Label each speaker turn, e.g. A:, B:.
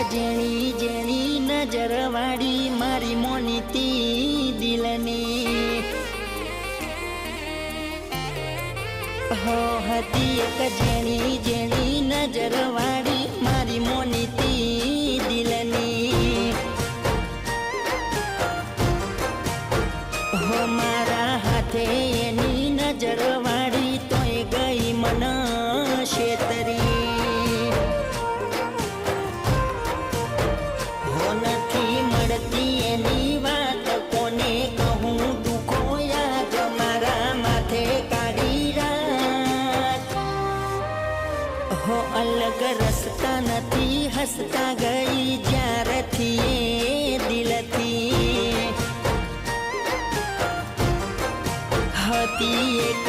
A: જેણી જેણી નજર વાળી મારી મોનીતી દિલની હો હતી એક જેણી જેણી નજર વાળી મારી મોનીતી દિલની હો મારા હાથે એની નજર વાળી તોય ગઈ મન શેતરી હો નથી મળતી એની વાત કોને કહું દુખો યાદ મારા માથે કાઢી રાખ હો અલગ રસ્તા નથી હસતા ગઈ જ્યારથી એ દિલથી હતી એક